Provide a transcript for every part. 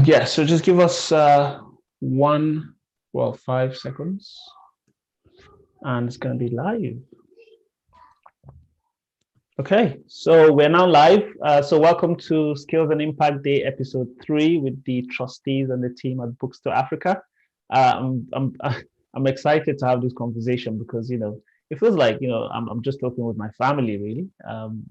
Yeah, so just give us 5 seconds, and it's going to be live. Okay, so we're now live. So welcome to Skills and Impact Day, episode 3, with the trustees and the team at Books2Africa. I'm excited to have this conversation because it feels like I'm just talking with my family really,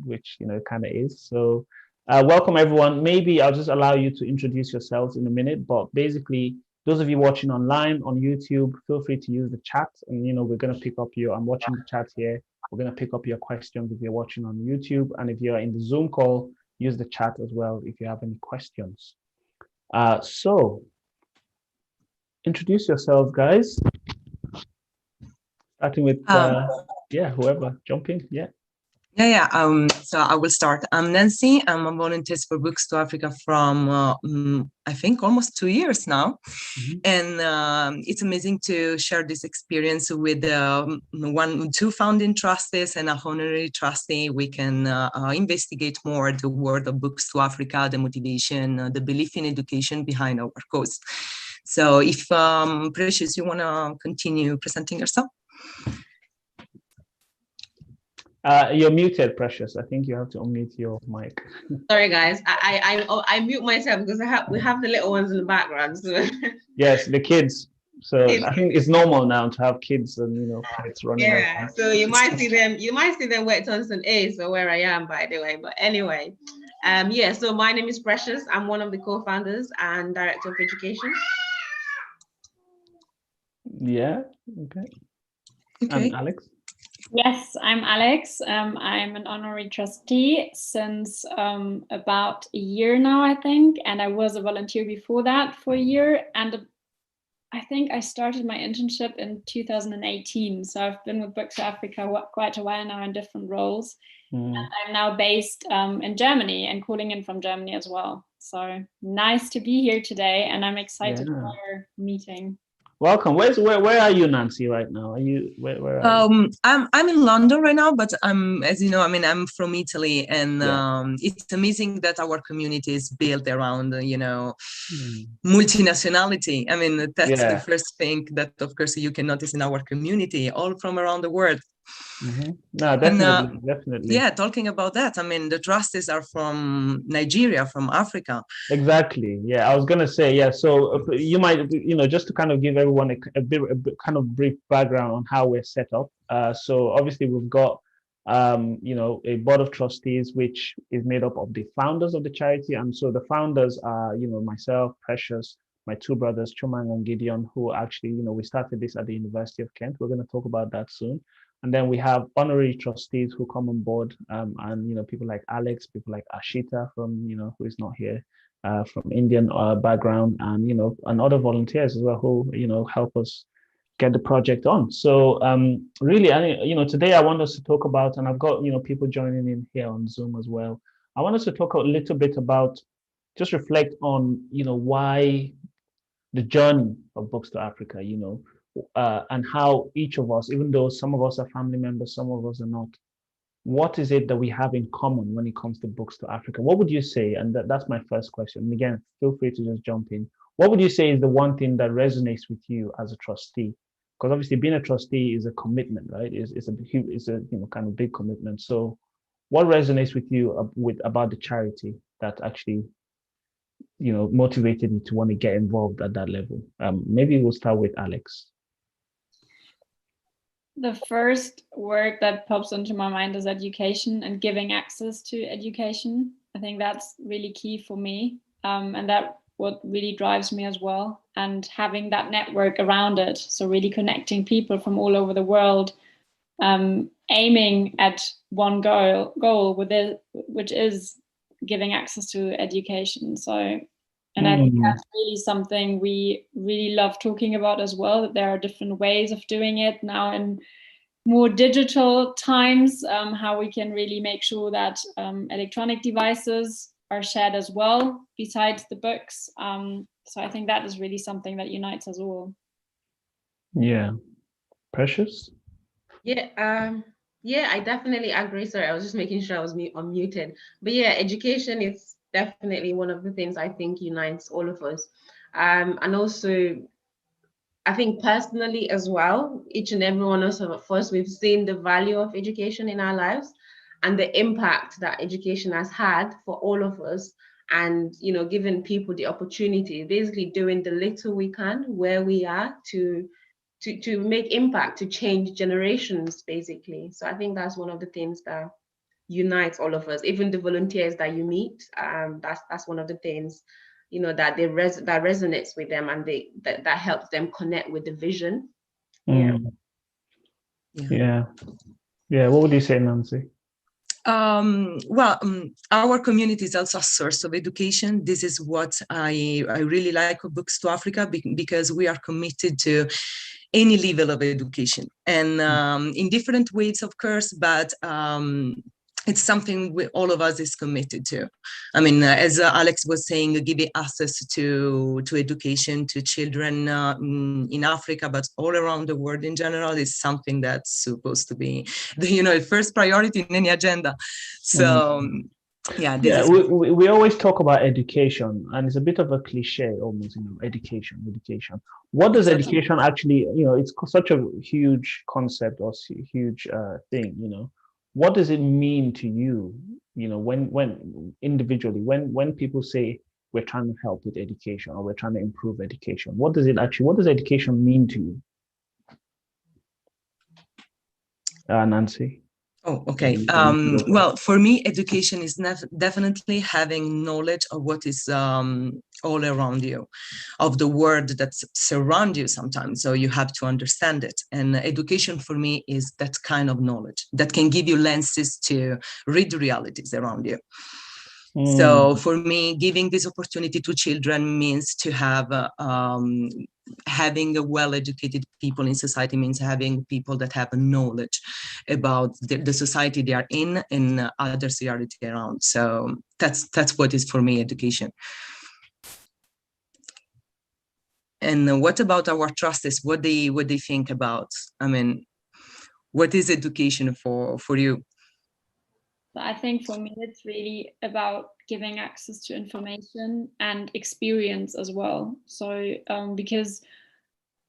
which it kind of is. So welcome everyone. Maybe I'll just allow you to introduce yourselves in a minute, but basically those of you watching online on YouTube, feel free to use the chat, and we're going to pick up I'm watching the chat here. We're going to pick up your questions if you're watching on YouTube, and if you're in the Zoom call, use the chat as well if you have any questions. So introduce yourselves, guys. Starting with whoever, jump in. So I will start. I'm Nancy. I'm a volunteer for Books2Africa from I think almost 2 years now. Mm-hmm. And it's amazing to share this experience with two founding trustees and a honorary trustee. We can investigate more the world of Books2Africa, the motivation, the belief in education behind our cause. So if Precious, you want to continue presenting yourself? You're muted, Precious. I think you have to unmute your mic. Sorry, guys. I mute myself because we have the little ones in the background. So. Yes, the kids. So I think it's normal now to have kids and kids running. Yeah. So you might see them. You might see them wait Tonson A. So where I am, by the way. But anyway, So my name is Precious. I'm one of the co-founders and director of education. Yeah. Okay. And Alex. Yes, I'm Alex. I'm an honorary trustee since about a year now, I think. And I was a volunteer before that for a year. And I think I started my internship in 2018. So I've been with Books2Africa quite a while now in different roles. And I'm now based in Germany and calling in from Germany as well. So nice to be here today. And I'm excited for our meeting. Welcome. Where are you, Nancy, right now? Are you where are you? I'm in London right now, but as you know, I'm from Italy, and it's amazing that our community is built around multinationality. That's the first thing that, of course, you can notice in our community, all from around the world. Mm-hmm. No, definitely. Yeah, talking about that, the trustees are from Nigeria, from Africa. Exactly. Yeah, I was gonna say So you might, just to kind of give everyone a bit kind of brief background on how we're set up. So obviously we've got a board of trustees which is made up of the founders of the charity, and so the founders are myself, Precious, my two brothers Chumang and Gideon, who actually we started this at the University of Kent. We're going to talk about that soon. And then we have honorary trustees who come on board, and people like Alex, people like Ashita from who is not here, from Indian background, and and other volunteers as well who help us get the project on. So really, today I want us to talk about, and I've got people joining in here on Zoom as well. I want us to talk a little bit about, just reflect on why the journey of Books2Africa, and how each of us, even though some of us are family members, some of us are not, what is it that we have in common when it comes to Books2Africa? What would you say? And that's my first question. And again, feel free to just jump in. What would you say is the one thing that resonates with you as a trustee? Because obviously being a trustee is a commitment, right? It's a kind of big commitment. So what resonates with you about the charity that actually motivated you to want to get involved at that level? Maybe we'll start with Alex. The first word that pops into my mind is education and giving access to education. I think that's really key for me, and that what really drives me as well. And having that network around it, so really connecting people from all over the world, aiming at one goal with it, which is giving access to education. So. And I think that's really something we really love talking about as well, that there are different ways of doing it now in more digital times, how we can really make sure that electronic devices are shared as well, besides the books. So I think that is really something that unites us all. Yeah. Precious? Yeah, I definitely agree. Sorry, I was just making sure I was unmuted. But yeah, education is definitely one of the things I think unites all of us. And also, I think personally as well, each and every one of us, we've seen the value of education in our lives and the impact that education has had for all of us. And, you know, giving people the opportunity, basically doing the little we can where we are to make impact, to change generations, basically. So I think that's one of the things that unites all of us, even the volunteers that you meet. That's one of the things, you know, that that resonates with them, and that helps them connect with the vision. Yeah. What would you say, Nancy? Our community is also a source of education. This is what I really like of Books2Africa, because we are committed to any level of education, and in different ways, of course, but it's something all of us is committed to. I mean, as Alex was saying, giving access to education to children in Africa, but all around the world in general, is something that's supposed to be the first priority in any agenda. So we always talk about education, and it's a bit of a cliche almost, education. What does education actually, it's such a huge concept or huge thing, what does it mean to you, when individually, when people say we're trying to help with education or we're trying to improve education, what does education mean to you? Nancy? Oh, okay. Well, for me, education is definitely having knowledge of what is all around you, of the world that surrounds you sometimes. So you have to understand it. And education for me is that kind of knowledge that can give you lenses to read the realities around you. So for me, giving this opportunity to children means to have having a well-educated people in society, means having people that have knowledge about the society they are in and others reality around. So that's what is for me education. And what about our trustees? What they think about? I mean, what is education for you? I think for me, it's really about giving access to information and experience as well. So because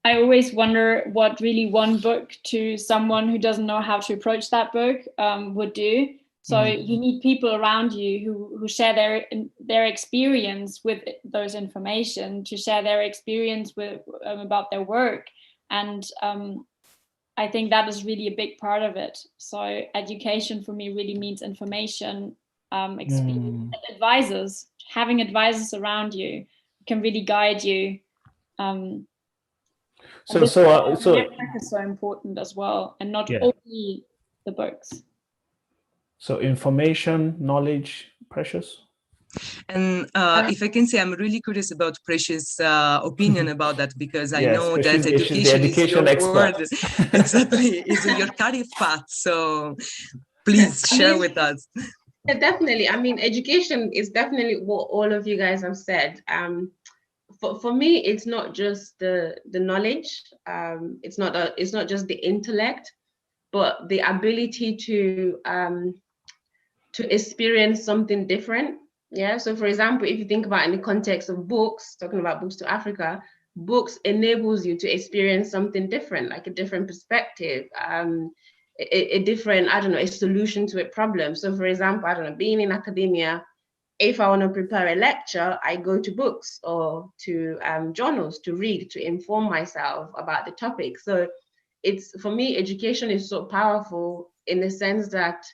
I always wonder what really one book to someone who doesn't know how to approach that book would do. So you need people around you who share their experience with those information, to share their experience with about their work. And I think that is really a big part of it. So education for me really means information, experience, and advisors. Having advisors around you can really guide you. So network is so important as well, and not only the books. So information, knowledge, Precious. And if I can say, I'm really curious about Precious' opinion about that, because I know that education is your word. Exactly, is your career path. So please share with us. Yeah, definitely. I mean, education is definitely what all of you guys have said. For me, it's not just the knowledge. It's not just the intellect, but the ability to experience something different. Yeah. So for example, if you think about in the context of books, talking about Books2Africa, books enables you to experience something different, like a different perspective, a different, I don't know, a solution to a problem. So for example, I don't know, being in academia, if I want to prepare a lecture, I go to books or to journals to read, to inform myself about the topic. So it's, for me, education is so powerful in the sense that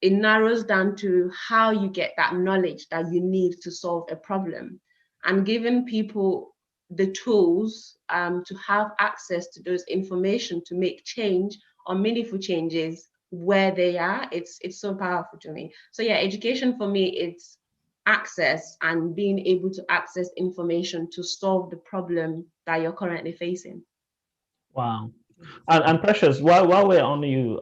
it narrows down to how you get that knowledge that you need to solve a problem, and giving people the tools to have access to those information to make change or meaningful changes where they are. It's so powerful to me. So yeah, education for me, it's access and being able to access information to solve the problem that you're currently facing. Wow. And Precious, while we're on you,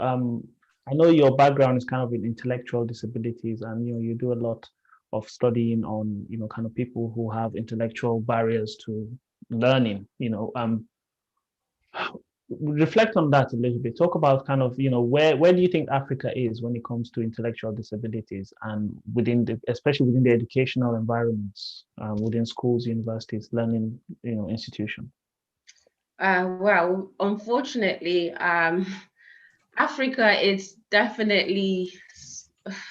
I know your background is kind of in intellectual disabilities, and you do a lot of studying on kind of people who have intellectual barriers to learning. reflect on that a little bit. Talk about kind of, where do you think Africa is when it comes to intellectual disabilities, and especially within the educational environments, within schools, universities, learning, institution. Well, unfortunately, Africa is definitely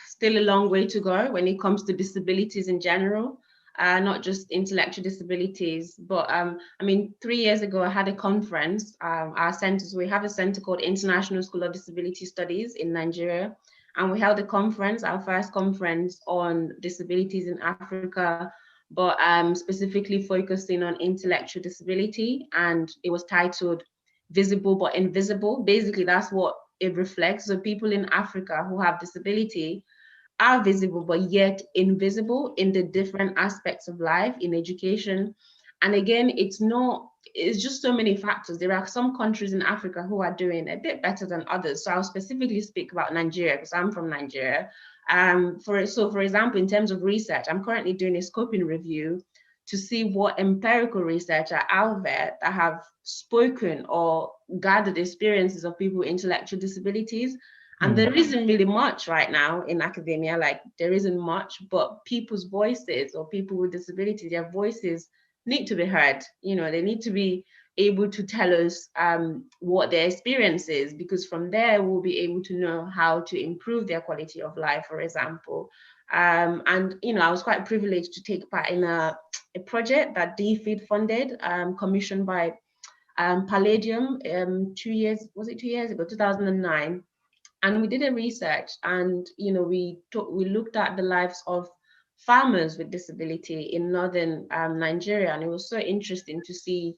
still a long way to go when it comes to disabilities in general. Not just intellectual disabilities, but I mean, 3 years ago, I had a conference. Our centers, we have a center called International School of Disability Studies in Nigeria, and we held a conference, our first conference on disabilities in Africa, but specifically focusing on intellectual disability, and it was titled Visible but Invisible. Basically, that's what it reflects. So people in Africa who have disability are visible but yet invisible in the different aspects of life, in education. And again, it's just so many factors. There are some countries in Africa who are doing a bit better than others. So I'll specifically speak about Nigeria because I'm from Nigeria. For example, in terms of research, I'm currently doing a scoping review to see what empirical research are out there that have spoken or gathered experiences of people with intellectual disabilities. And there isn't really much right now in academia, like there isn't much, but people's voices, or people with disability, their voices need to be heard. They need to be able to tell us what their experience is, because from there we'll be able to know how to improve their quality of life, for example. And I was quite privileged to take part in a project that DFID funded, commissioned by Palladium 2 years, was it 2 years ago, 2009. And we did a research, and we looked at the lives of farmers with disability in northern Nigeria, and it was so interesting to see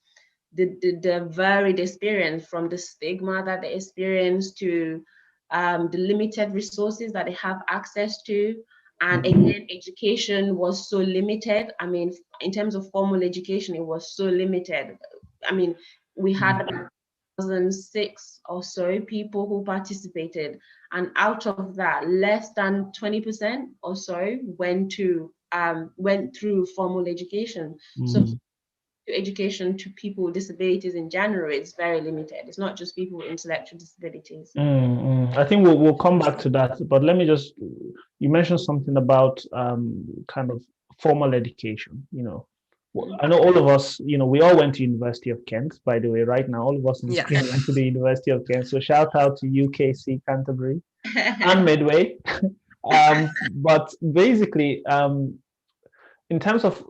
the varied experience, from the stigma that they experience to the limited resources that they have access to. And again, education was so limited. I mean, in terms of formal education, it was so limited. I mean, we had about 1,006 or so people who participated, and out of that, less than 20% or so went through formal education. So education to people with disabilities in general is very limited. It's not just people with intellectual disabilities. I think we'll come back to that, but let me just, you mentioned something about kind of formal education. I know all of us, we all went to University of Kent, by the way. Right now, all of us on the screen went to the University of Kent. So shout out to UKC Canterbury and Medway. But basically, in terms of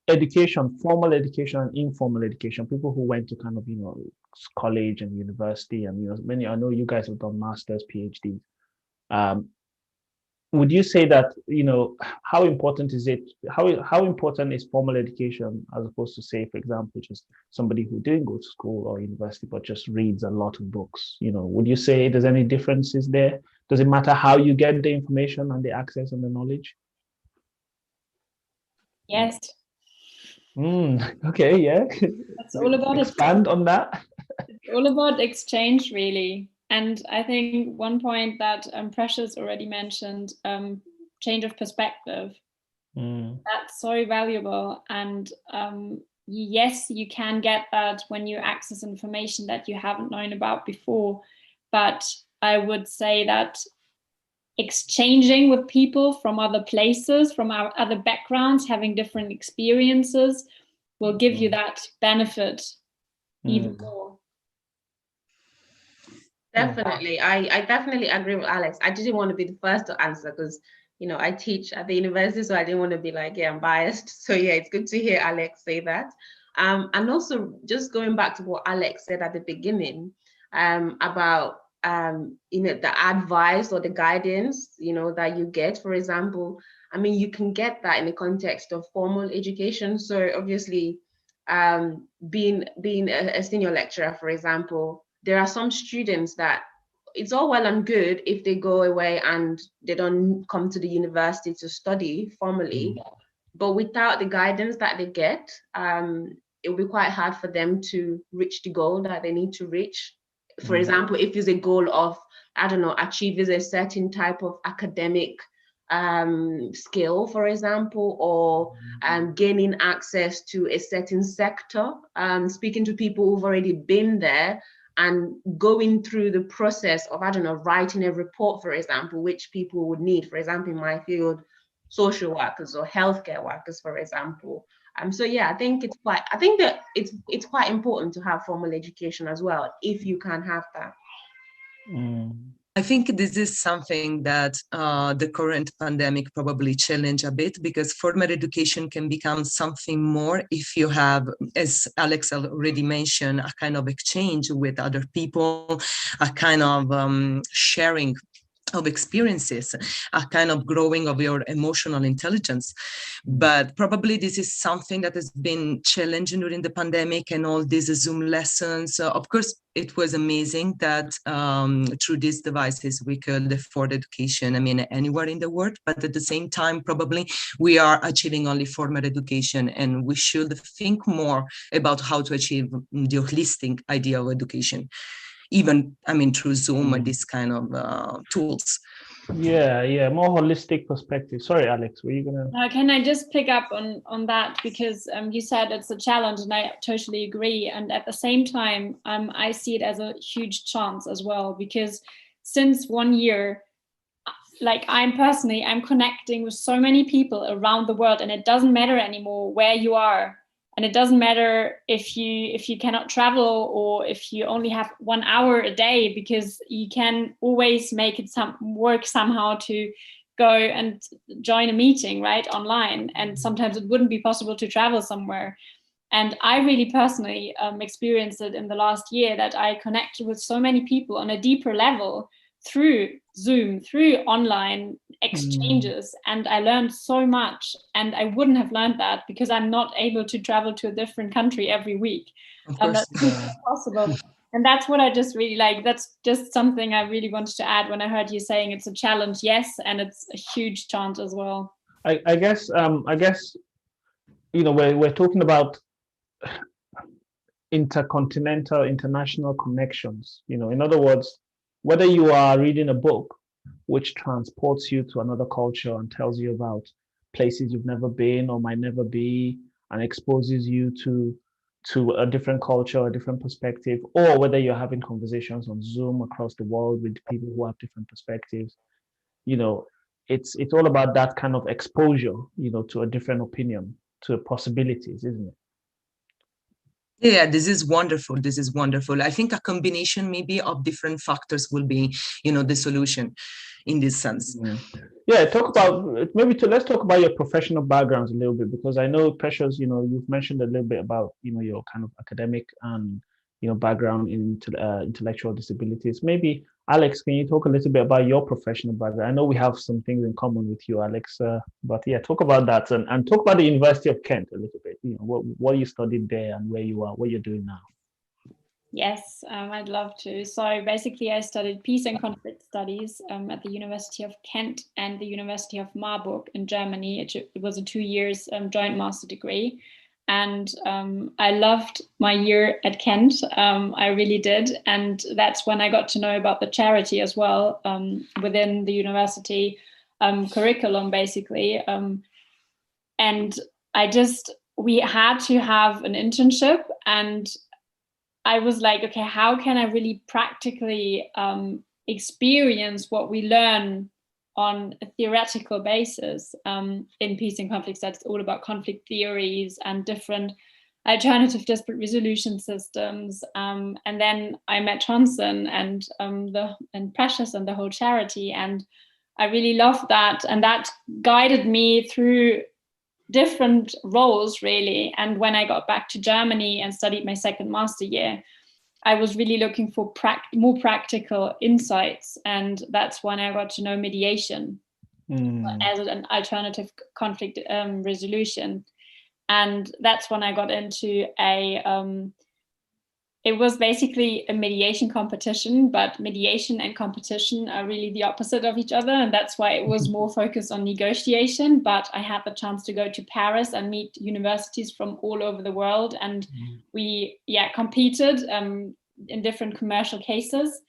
education, formal education and informal education, people who went to kind of, college and university, and, many, I know you guys have done masters, PhDs. Would you say that, how important is it? How important is formal education as opposed to, say, for example, just somebody who didn't go to school or university but just reads a lot of books? Would you say there's any differences there? Does it matter how you get the information and the access and the knowledge? Yes. Okay, yeah. It's all about expand on that. It's all about exchange, really. And I think one point that Precious already mentioned, change of perspective. That's so valuable. And yes, you can get that when you access information that you haven't known about before. But I would say that exchanging with people from other places, from our other backgrounds, having different experiences will give you that benefit even more. Definitely. I definitely agree with Alex. I didn't want to be the first to answer because, I teach at the university, so I didn't want to be like, I'm biased. So yeah, it's good to hear Alex say that. And also just going back to what Alex said at the beginning about, the advice or the guidance, that you get, for example, I mean, you can get that in the context of formal education. So obviously, being a senior lecturer, for example, there are some students that it's all well and good if they go away and they don't come to the university to study formally, but without the guidance that they get, it will be quite hard for them to reach the goal that they need to reach. For example, if it's a goal of, achieving a certain type of academic skill, for example, or gaining access to a certain sector, speaking to people who've already been there, and going through the process of, I don't know, writing a report, for example, which people would need, for example, in my field, social workers or healthcare workers, for example. So yeah, I think that it's quite important to have formal education as well, if you can have that. I think this is something that the current pandemic probably challenged a bit, because formal education can become something more if you have, as Alex already mentioned, a kind of exchange with other people, a kind of sharing of experiences, a kind of growing of your emotional intelligence. But probably this is something that has been challenging during the pandemic and all these Zoom lessons. Of course, it was amazing that through these devices we could afford education, anywhere in the world, but at the same time, probably we are achieving only formal education, and we should think more about how to achieve the holistic idea of education, even through Zoom and this kind of tools. Yeah, more holistic perspective. Sorry, Alex, were you gonna? Can I just pick up on that, because you said it's a challenge, and I totally agree. And at the same time, I see it as a huge chance as well, because since 1 year, like I'm connecting with so many people around the world, and it doesn't matter anymore where you are. And it doesn't matter if you cannot travel, or if you only have 1 hour a day, because you can always make it work somehow to go and join a meeting, right, online. And sometimes it wouldn't be possible to travel somewhere. And I really personally experienced it in the last year, that I connected with so many people on a deeper level through Zoom, through online exchanges, and I learned so much. And I wouldn't have learned that because I'm not able to travel to a different country every week. That's not possible. And that's what I just really like. That's just something I really wanted to add when I heard you saying it's a challenge. Yes, and it's a huge chance as well. I guess we're talking about intercontinental, international connections. In other words, whether you are reading a book which transports you to another culture and tells you about places you've never been or might never be, and exposes you to a different culture, a different perspective, or whether you're having conversations on Zoom across the world with people who have different perspectives, it's all about that kind of exposure, to a different opinion, to possibilities, isn't it? Yeah, this is wonderful. This is wonderful. I think a combination maybe of different factors will be, the solution in this sense. Yeah, let's talk about your professional backgrounds a little bit, because I know, Precious, you've mentioned a little bit about, your kind of academic and, background in intellectual disabilities. Maybe, Alex, can you talk a little bit about your professional background? I know we have some things in common with you, Alex, but yeah, talk about that and talk about the University of Kent a little bit, what you studied there and where you are, what you're doing now. Yes, I'd love to. So basically, I studied peace and conflict studies at the University of Kent and the University of Marburg in Germany. It was a 2 years joint master degree. And I loved my year at Kent. I really did. And that's when I got to know about the charity as well, within the university curriculum, basically. And we had to have an internship, and I was like, okay, how can I really practically experience what we learn on a theoretical basis in peace and conflict studies? It's all about conflict theories and different alternative dispute resolution systems. And then I met Johnson and Precious and the whole charity, and I really loved that, and that guided me through different roles, really. And when I got back to Germany and studied my second master year, I was really looking for more practical insights, and that's when I got to know mediation as an alternative conflict resolution. And that's when I got into it was basically a mediation competition, but mediation and competition are really the opposite of each other. And that's why it was more focused on negotiation. But I had the chance to go to Paris and meet universities from all over the world. And we competed in different commercial cases.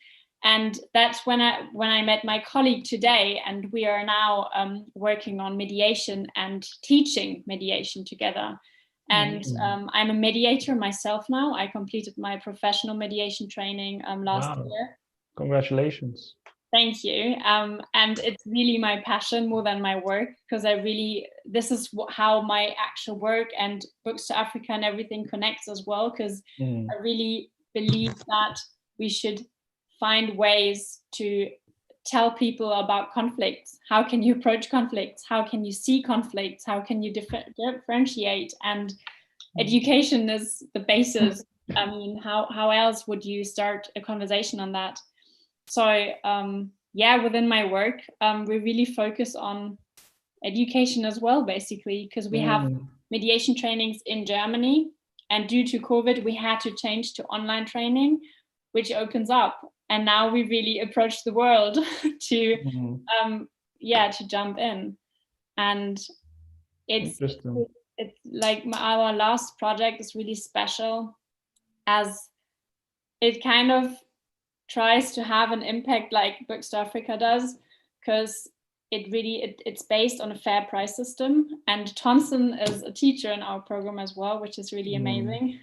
And that's when I met my colleague today, and we are now working on mediation and teaching mediation together. And I'm a mediator myself now. I completed my professional mediation training last year. Congratulations. Thank you. And it's really my passion more than my work, because this is how my actual work and Books2Africa and everything connects as well, because I really believe that we should find ways to tell people about conflicts. How can you approach conflicts? How can you see conflicts? How can you differentiate? And education is the basis. I mean, how else would you start a conversation on that? So within my work, we really focus on education as well, basically, because we have mediation trainings in Germany, and due to COVID, we had to change to online training, which opens up. And now we really approach the world to jump in. And it's like our last project is really special, as it kind of tries to have an impact like Books2Africa does, because it's based on a fair price system. And Thompson is a teacher in our program as well, which is really amazing.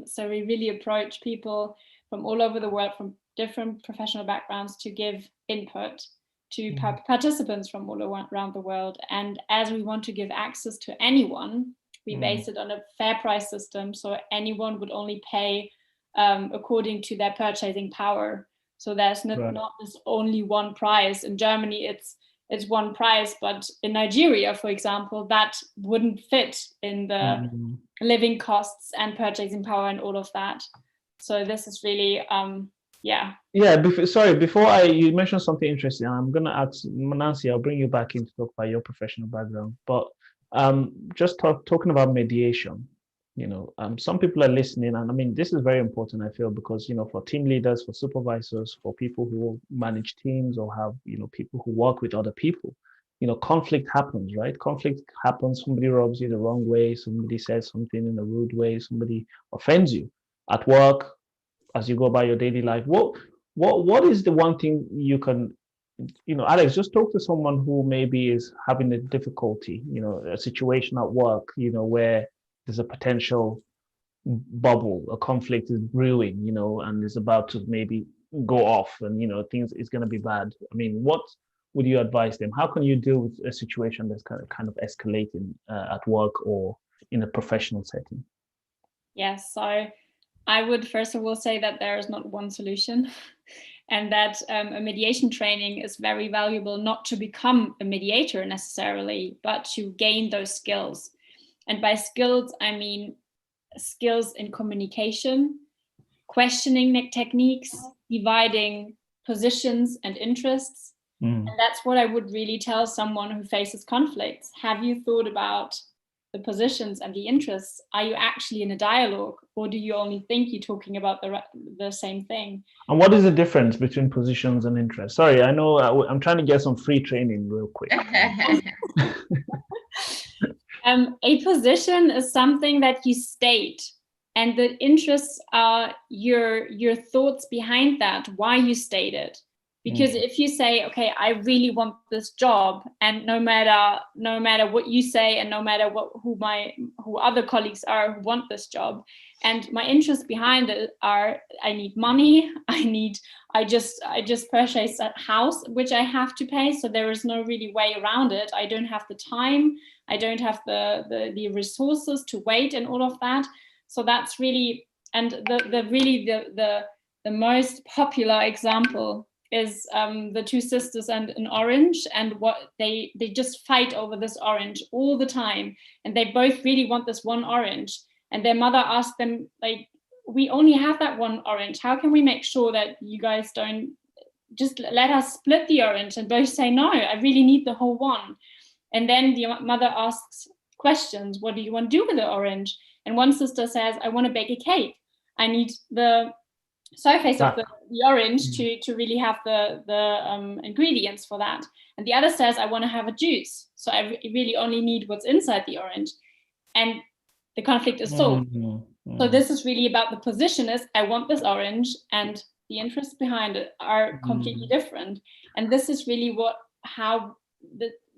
So we really approach people from all over the world, from different professional backgrounds, to give input to participants from all around the world. And as we want to give access to anyone, we base it on a fair price system. So anyone would only pay according to their purchasing power. So there's not this only one price. In Germany, it's one price, but in Nigeria, for example, that wouldn't fit in the living costs and purchasing power and all of that. So this is really, Before you mentioned something interesting. I'm going to ask Nancy, I'll bring you back in to talk about your professional background. But just talking about mediation, some people are listening, and I mean, this is very important, I feel, because, for team leaders, for supervisors, for people who manage teams or have, people who work with other people, conflict happens, right? Conflict happens. Somebody rubs you the wrong way. Somebody says something in a rude way. Somebody offends you at work, as you go about your daily life. What is the one thing you can, Alex, just talk to someone who maybe is having a difficulty, a situation at work, where there's a potential bubble, a conflict is brewing, and is about to maybe go off, and, things is going to be bad. I mean, what would you advise them? How can you deal with a situation that's kind of escalating at work or in a professional setting? Yes, so I would first of all say that there is not one solution, and that a mediation training is very valuable, not to become a mediator necessarily, but to gain those skills. And by skills, I mean skills in communication, questioning techniques, dividing positions and interests. And that's what I would really tell someone who faces conflicts. Have you thought about the positions and the interests? Are you actually in a dialogue, or do you only think you're talking about the same thing? And what is the difference between positions and interests? Sorry, I know I'm trying to get some free training real quick. A position is something that you state, and the interests are your thoughts behind that, why you state it. Because if you say, okay, I really want this job, and no matter what you say, and no matter who other colleagues are who want this job, and my interests behind it are, I need money, I just purchased a house which I have to pay, so there is no really way around it. I don't have the time, I don't have the resources to wait and all of that. So that's really, and the most popular example is the two sisters and an orange, and what they just fight over this orange all the time, and they both really want this one orange, and their mother asked them, like, we only have that one orange, how can we make sure that you guys don't just let us split the orange? And both say, no, I really need the whole one. And then the mother asks questions, what do you want to do with the orange? And one sister says, I want to bake a cake, I need the surface of the orange to really have the ingredients for that. And the other says, I want to have a juice, so I really only need what's inside the orange. And the conflict is solved. So this is really about the position is, I want this orange, and the interests behind it are completely different. And this is really how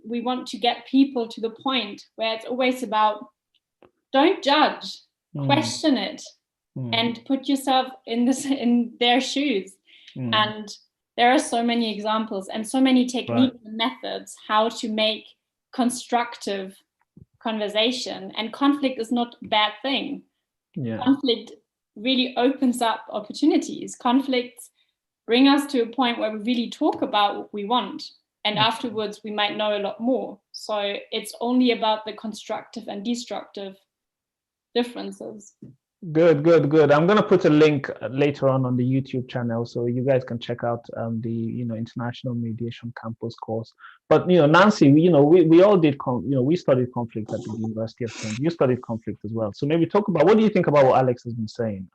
we want to get people to the point where it's always about don't judge, question it, and put yourself in their shoes. And there are so many examples and so many techniques and methods how to make constructive conversation. And conflict is not a bad thing. Conflict really opens up opportunities. Conflicts bring us to a point where we really talk about what we want. And afterwards, we might know a lot more. So it's only about the constructive and destructive differences. Good. I'm going to put a link later on the YouTube channel, so you guys can check out the International Mediation Campus course. But Nancy, we all did we studied conflict at the University of Kent. You studied conflict as well. So maybe talk about, what do you think about what Alex has been saying?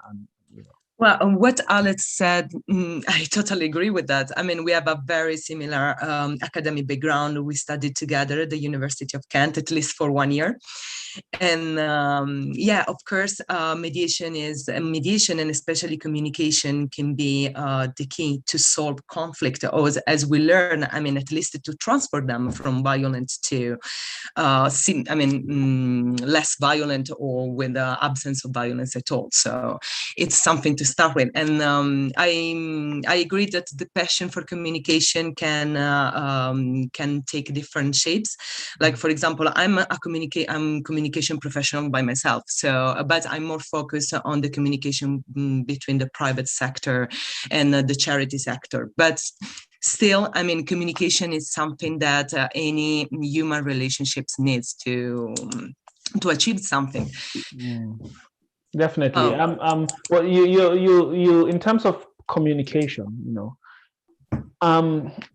Well, what Alex said, I totally agree with that. I mean, we have a very similar academic background. We studied together at the University of Kent, at least for 1 year. And of course, mediation and especially communication can be the key to solve conflict, or as we learn, I mean, at least to transfer them from violent to, less violent, or with the absence of violence at all. So it's something to start with. And I agree that the passion for communication can take different shapes. Like, for example, I'm communication professional by myself. So, but I'm more focused on the communication between the private sector and the charity sector. But still, I mean, communication is something that any human relationships needs to achieve something. Definitely. Well, you in terms of communication,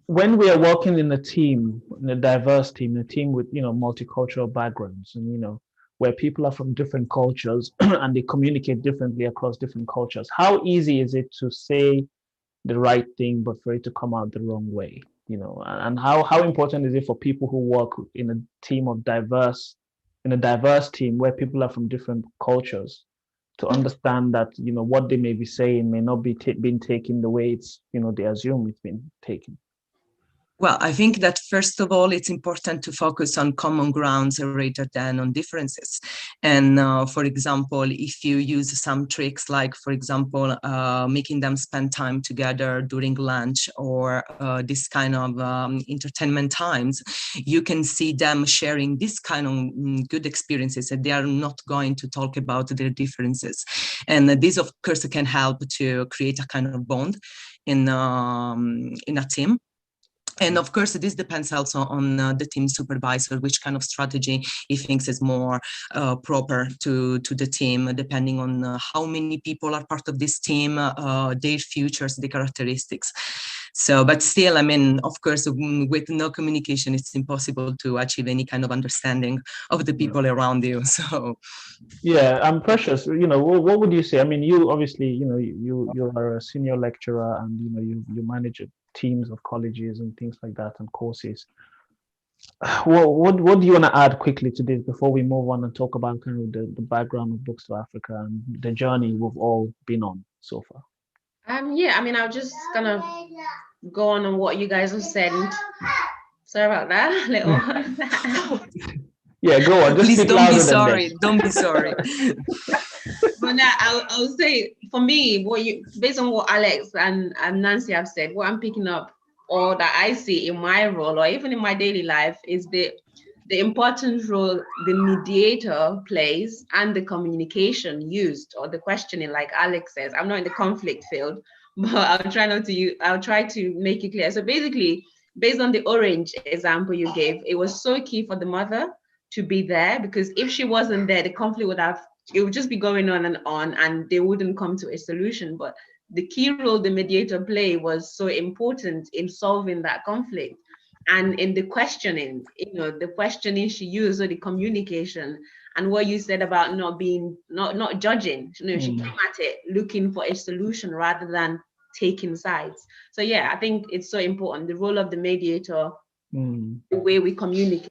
when we are working in a team, in a diverse team, a team with multicultural backgrounds, and where people are from different cultures and they communicate differently across different cultures, how easy is it to say the right thing but for it to come out the wrong way? And how important is it for people who work in a diverse team where people are from different cultures to understand that what they may be saying may not be being taken the way it's they assume it's been taken? Well, I think that first of all, it's important to focus on common grounds rather than on differences. And for example, if you use some tricks, like, for example, making them spend time together during lunch, or this kind of entertainment times, you can see them sharing this kind of good experiences, and they are not going to talk about their differences. And this, of course, can help to create a kind of bond in a team. And of course, this depends also on the team supervisor, which kind of strategy he thinks is more proper to the team, depending on how many people are part of this team, their futures, the characteristics. So, but still, I mean, of course, with no communication, it's impossible to achieve any kind of understanding of the people around you. So, yeah, I'm Precious. What would you say? I mean, you obviously, you are a senior lecturer, and you manage teams of colleges and things like that, and courses. What do you want to add quickly to this before we move on and talk about kind of the background of Books2Africa and the journey we've all been on so far? I mean, I'll just kind of go on what you guys have said. Sorry about that. Yeah, go on. Just please don't be sorry. Don't be sorry. But now I'll say, for me, based on what Alex and Nancy have said, what I'm picking up, or that I see in my role, or even in my daily life, is the important role the mediator plays, and the communication used, or the questioning, like Alex says. I'm not in the conflict field, but I'll try to make it clear. So basically, based on the orange example you gave, it was so key for the mother to be there, because if she wasn't there, the conflict would just be going on, and they wouldn't come to a solution. But the key role the mediator played was so important in solving that conflict. And in the questioning, the questioning she used, or the communication, and what you said about not judging, she came at it looking for a solution rather than taking sides. So yeah, I think it's so important, the role of the mediator, the way we communicate.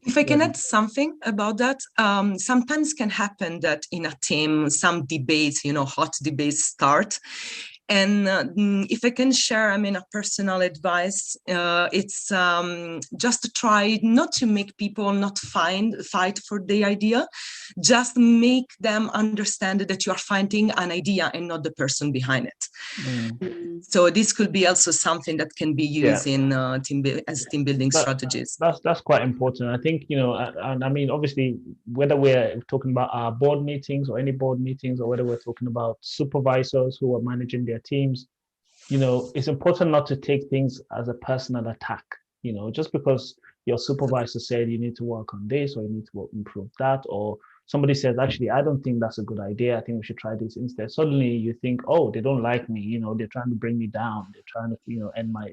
If I can add something about that, sometimes can happen that in a team, some debates, hot debates start. And if I can share, a personal advice, it's just to try not to make people not fight for the idea, just make them understand that you are fighting an idea and not the person behind it. So this could be also something that can be used in team building strategies. That's quite important. I think, and I mean, obviously, whether we're talking about our board meetings or any board meetings, or whether we're talking about supervisors who are managing their teams, it's important not to take things as a personal attack. Just because your supervisor said you need to work on this, or you need to improve that, or somebody says, actually, I don't think that's a good idea, I think we should try this instead. Suddenly you think, oh, they don't like me, they're trying to bring me down, they're trying to, end my,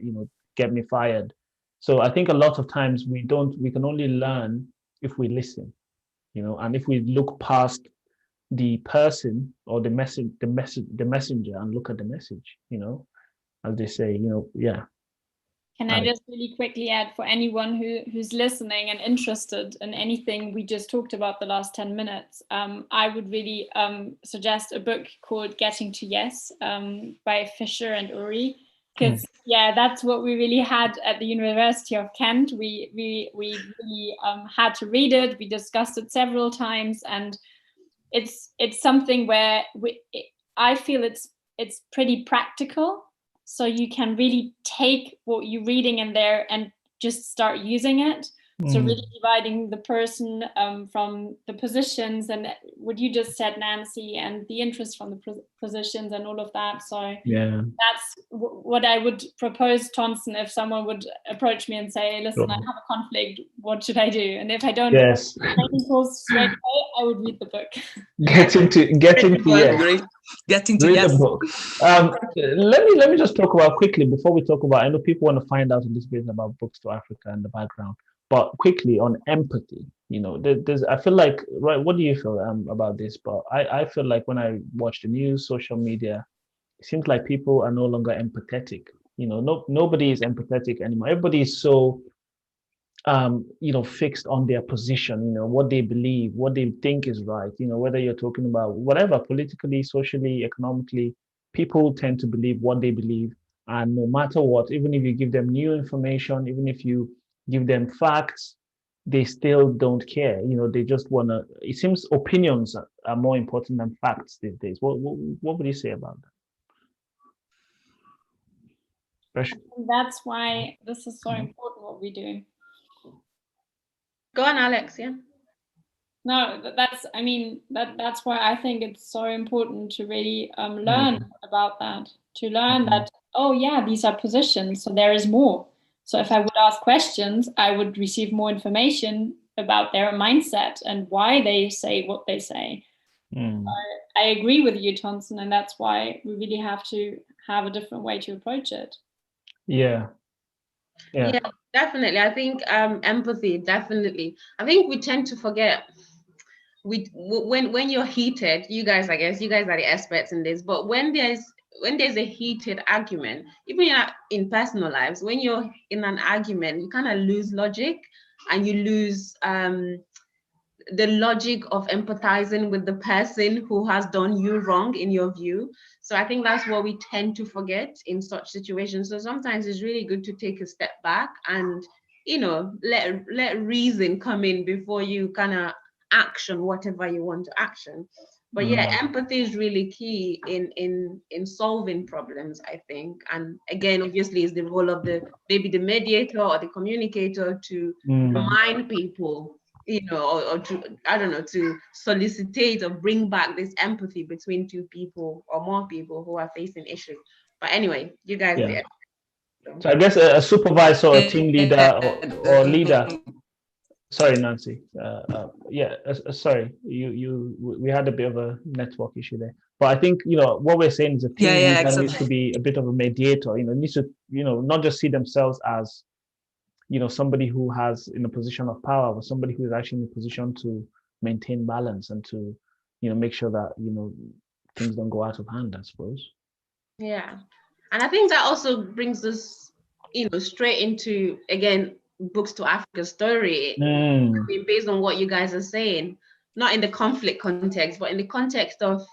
get me fired. So I think a lot of times we can only learn if we listen, and if we look past the person or the messenger and look at the message, as they say, yeah. Can I just really quickly add, for anyone who's listening and interested in anything we just talked about the last 10 minutes, I would really suggest a book called Getting to Yes by Fisher and Uri. Because that's what we really had at the University of Kent. We really had to read it. We discussed it several times, and it's something where I feel it's pretty practical. So you can really take what you're reading in there and just start using it. So really dividing the person from the positions and what you just said, Nancy, and the interest from the positions and all of that. So that's what I would propose, Tonson, if someone would approach me and say, listen, I have a conflict, what should I do? And if I don't straight away, I would read the book. Getting to yes. Getting to yes. The book. Let me just talk about quickly before we talk about, I know people want to find out a little bit about Books2Africa and the background. But quickly on empathy, there's, I feel like, right, what do you feel about this? But I feel like when I watch the news, social media, it seems like people are no longer empathetic. Nobody is empathetic anymore. Everybody is so, fixed on their position, what they believe, what they think is right. Whether you're talking about whatever, politically, socially, economically, people tend to believe what they believe. And no matter what, even if you give them new information, even if you give them facts, they still don't care. They just want to, it seems opinions are more important than facts these days. What would you say about that? That's why this is so important, what we do. Go on, Alex. Yeah. No, that's why I think it's so important to really learn about that, to learn that, these are positions, so there is more. So if I would ask questions, I would receive more information about their mindset and why they say what they say. I agree with you, Tonson, and that's why we really have to have a different way to approach it. Yeah, definitely. I think empathy, definitely. I think we tend to forget. When you're heated, you guys are the experts in this, but when there's a heated argument, even in personal lives, when you're in an argument, you kind of lose logic, and you lose the logic of empathizing with the person who has done you wrong, in your view. So I think that's what we tend to forget in such situations. So sometimes it's really good to take a step back and, let reason come in before you kind of action whatever you want to action. But empathy is really key in solving problems, I think. And again, obviously, it's the role of the mediator or the communicator to remind people, or to, I don't know, to solicitate or bring back this empathy between two people or more people who are facing issues. But anyway, you guys there. So I guess a supervisor or team leader or leader. Sorry, Nancy. Sorry, we had a bit of a network issue there. But I think, what we're saying is a team leader needs to be a bit of a mediator, needs to, not just see themselves as, somebody who has in a position of power, but somebody who is actually in a position to maintain balance and to, make sure that, things don't go out of hand, I suppose. Yeah. And I think that also brings us, straight into, again, Books2Africa story. I mean, based on what you guys are saying, not in the conflict context, but in the context of,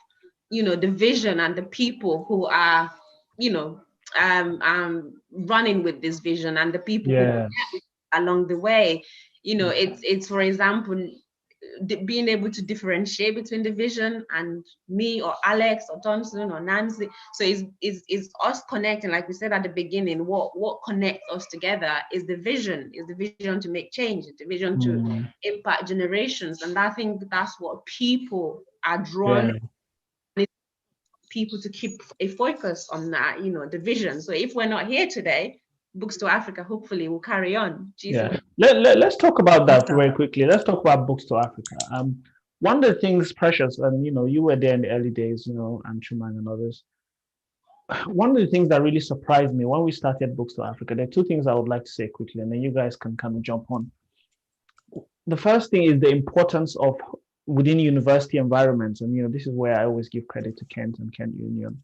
the vision and the people who are you know, running with this vision, and the people who along the way, you know, it's for example, being able to differentiate between the vision and me or Alex or Thompson or Nancy. So it's us connecting, like we said at the beginning, what connects us together is the vision to make change, the vision to impact generations. And I think that's what people are drawn, people to keep a focus on that, you know, the vision. So if we're not here today, Books2Africa hopefully will carry on. Let's talk about that very quickly. Let's talk about Books2Africa. One of the things, Precious, and you know, you were there in the early days, you know, and Truman and others. One of the things that really surprised me when we started Books2Africa, there are two things I would like to say quickly, and then you guys can kind of jump on. The first thing is the importance of within university environments, and you know, this is where I always give credit to Kent and Kent Union,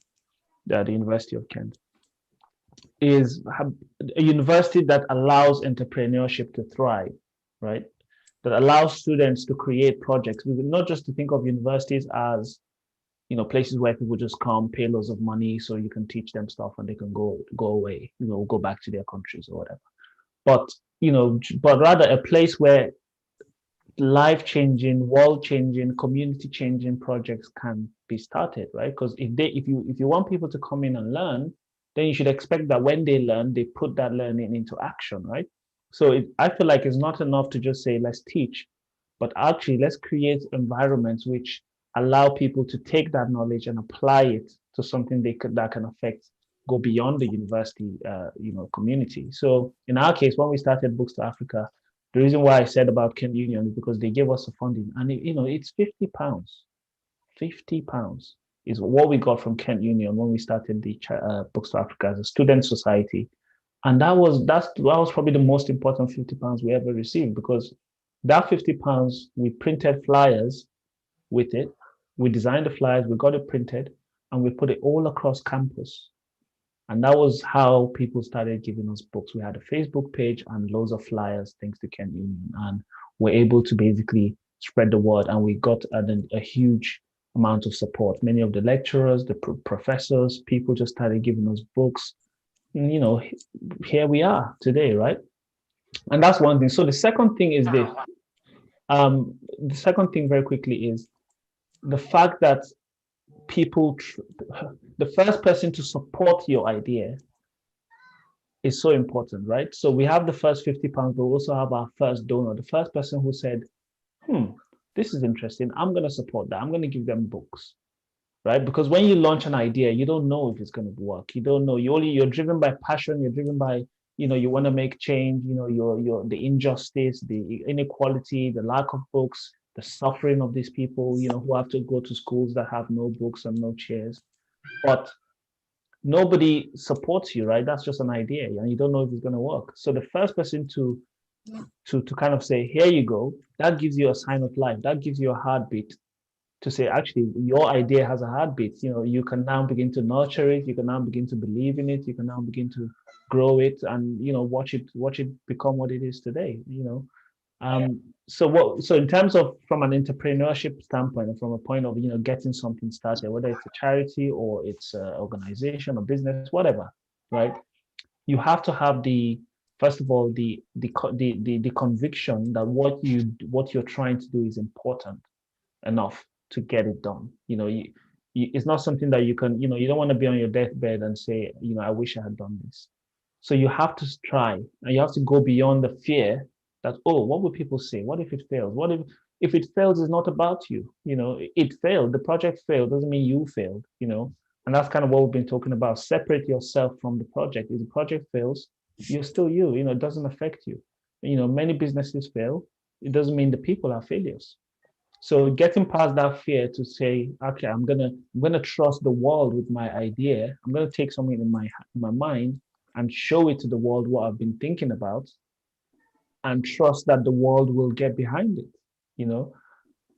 the University of Kent, is a university that allows entrepreneurship to thrive, right? That allows students to create projects. We would not just to think of universities as, you know, places where people just come, pay loads of money so you can teach them stuff and they can go away, you know, go back to their countries or whatever. But, you know, but rather a place where life-changing, world-changing, community-changing projects can be started, right? Because if you want people to come in and learn, then you should expect that when they learn, they put that learning into action, right? So I feel like it's not enough to just say, let's teach, but actually let's create environments which allow people to take that knowledge and apply it to something that can affect, go beyond the university, you know, community. So in our case, when we started Books2Africa, the reason why I said about Kent Union is because they gave us the funding, and you know, it's £50. £50 is what we got from Kent Union when we started the Books2Africa as a student society, and that was probably the most important £50 we ever received, because that £50 we printed flyers with it, we designed the flyers, we got it printed, and we put it all across campus. And that was how people started giving us books. We had a Facebook page and loads of flyers, thanks to Kent Union. And we're able to basically spread the word. And we got a huge amount of support. Many of the lecturers, the professors, people just started giving us books. And, you know, here we are today, right? And that's one thing. So the second thing is this. The second thing very quickly is the fact that people, the first person to support your idea is so important, right? So we have the first £50, but we also have our first donor, the first person who said, this is interesting, I'm going to support that, I'm going to give them books, right? Because when you launch an idea, you don't know if it's going to work. You don't know. You're driven by passion. You're driven by, you know, you want to make change. You know, you're the injustice, the inequality, the lack of books, the suffering of these people, you know, who have to go to schools that have no books and no chairs. But nobody supports you, right? That's just an idea, and you don't know if it's going to work. So the first person to kind of say, here you go, that gives you a sign of life. That gives you a heartbeat to say, actually, your idea has a heartbeat. You know, you can now begin to nurture it. You can now begin to believe in it. You can now begin to grow it, and, you know, watch it become what it is today, you know. So in terms of, from an entrepreneurship standpoint, and from a point of, you know, getting something started, whether it's a charity or it's an organization or business, whatever, right? You have to have first of all, the conviction that what you're trying to do is important enough to get it done. You know, it's not something that you can, you know, you don't want to be on your deathbed and say, you know, I wish I had done this. So you have to try, and you have to go beyond the fear that, oh, what will people say? What if it fails? What if it fails? Is not about you. You know, it failed. The project failed. Doesn't mean you failed. You know, and that's kind of what we've been talking about. Separate yourself from the project. If the project fails, you're still you. You know, it doesn't affect you. You know, many businesses fail. It doesn't mean the people are failures. So getting past that fear to say, okay, I'm gonna trust the world with my idea. I'm gonna take something in my mind and show it to the world what I've been thinking about, and trust that the world will get behind it, you know.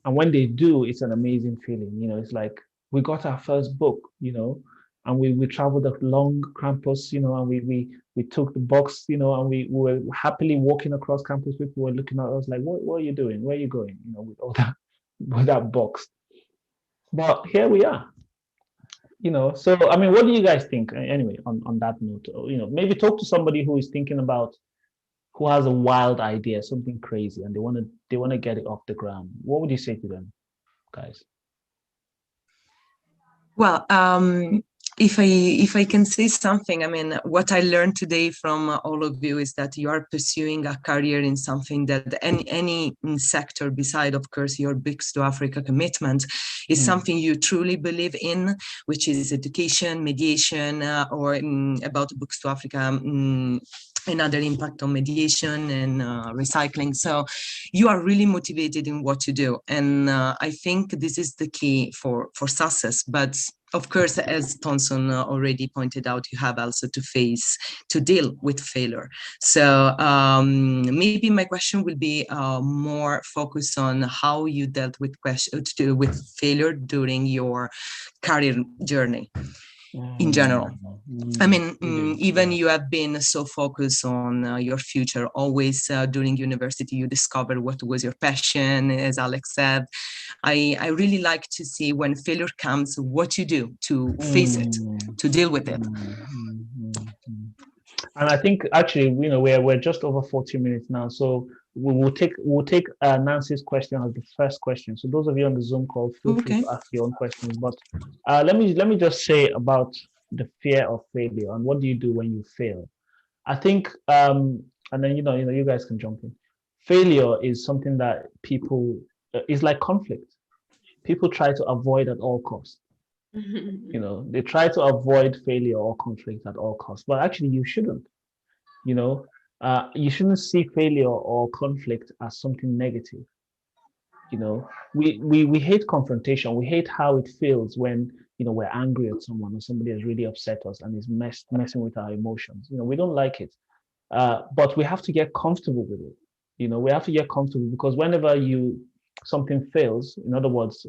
And when they do, it's an amazing feeling. You know, it's like we got our first book, you know, and we traveled a long campus, you know, and we took the box, you know, and we were happily walking across campus. People were looking at us like, what are you doing? Where are you going? You know, with all that, with that box. But here we are. So I mean, what do you guys think anyway on that note? Maybe talk to somebody who is thinking about, who has a wild idea, something crazy, and they want to get it off the ground. What would you say to them, guys? Well, if I can say something, I mean, what I learned today from all of you is that you are pursuing a career in something that any sector beside, of course, your Books to Africa commitment is something you truly believe in, which is education, mediation, or about Books to Africa. Another impact on mediation and recycling. So you are really motivated in what you do. And I think this is the key for success. But of course, as Thomson already pointed out, you have also to deal with failure. So maybe my question will be more focused on how you dealt with failure during your career journey. In general, I mean, even you have been so focused on your future, always during university, you discover what was your passion, as Alex said. I really like to see when failure comes, what you do to face it, to deal with it. And I think actually, we're just over 40 minutes now, so we'll take Nancy's question as the first question. So those of you on the Zoom call, feel free to ask your own questions. But let me just say about the fear of failure and what do you do when you fail. I think, and then you guys can jump in. Failure is something that people is like conflict. People try to avoid at all costs. They try to avoid failure or conflict at all costs, but actually you shouldn't. You shouldn't see failure or conflict as something negative. We hate confrontation. We hate how it feels when we're angry at someone or somebody has really upset us and is messing with our emotions. We don't like it, but we have to get comfortable with it. We have to get comfortable, because whenever something fails, in other words,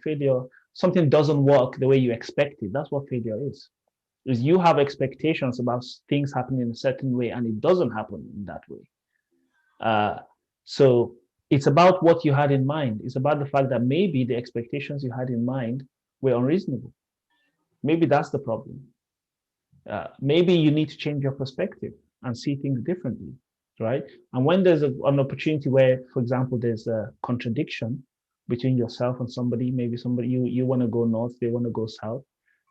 failure, something doesn't work the way you expected. That's what failure is you have expectations about things happening in a certain way and it doesn't happen in that way. So it's about what you had in mind. It's about the fact that maybe the expectations you had in mind were unreasonable. Maybe that's the problem. Maybe you need to change your perspective and see things differently, right? And when there's an opportunity where, for example, there's a contradiction between yourself and somebody, maybe somebody you want to go north, they want to go south.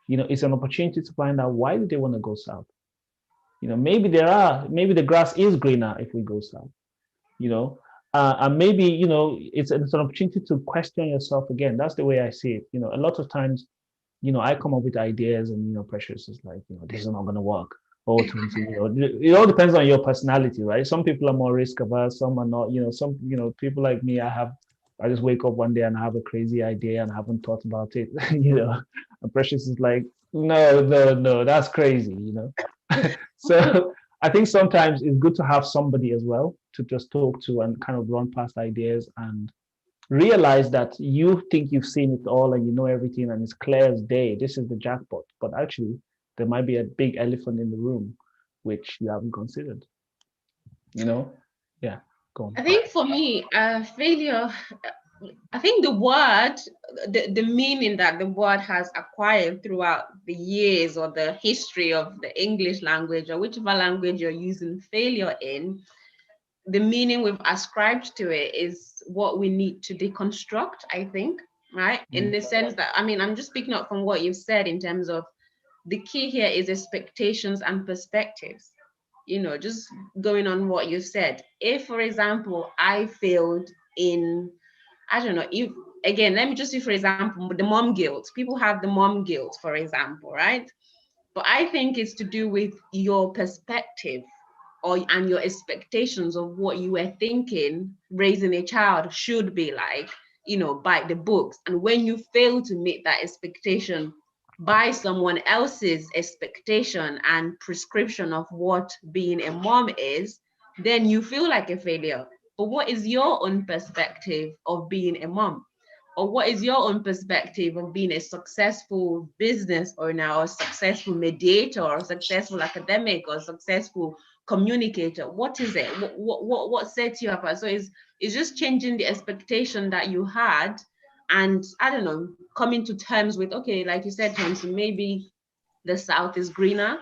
It's an opportunity to find out why do they want to go south. Maybe the grass is greener if we go south. And maybe it's an opportunity to question yourself again. That's the way I see it. A lot of times, I come up with ideas and Precious is like, this is not going to work. Or it all depends on your personality, right? Some people are more risk averse, some are not. Some people like me, I just wake up one day and I have a crazy idea and I haven't thought about it. And Precious is like, no, that's crazy. So I think sometimes it's good to have somebody as well to just talk to and kind of run past ideas and realize that you think you've seen it all and you know everything and it's clear as day. This is the jackpot, but actually there might be a big elephant in the room which you haven't considered. Yeah, go on. I think for me, failure, I think the word, the meaning that the word has acquired throughout the years or the history of the English language or whichever language you're using failure in, the meaning we've ascribed to it is what we need to deconstruct, I think, right? In the sense that, I'm just picking up from what you've said in terms of the key here is expectations and perspectives. Just going on what you said. If, for example, I failed in, I don't know, let me just say, for example, the mom guilt. People have the mom guilt, for example, right? But I think it's to do with your perspective and your expectations of what you were thinking raising a child should be like, by the books. And when you fail to meet that expectation by someone else's expectation and prescription of what being a mom is, then you feel like a failure. But what is your own perspective of being a mom? Or what is your own perspective of being a successful business owner or successful mediator or successful academic or successful communicator? What is it? What sets you apart? So it's just changing the expectation that you had and I don't know, coming to terms with, okay, like you said, Thompson, maybe the South is greener.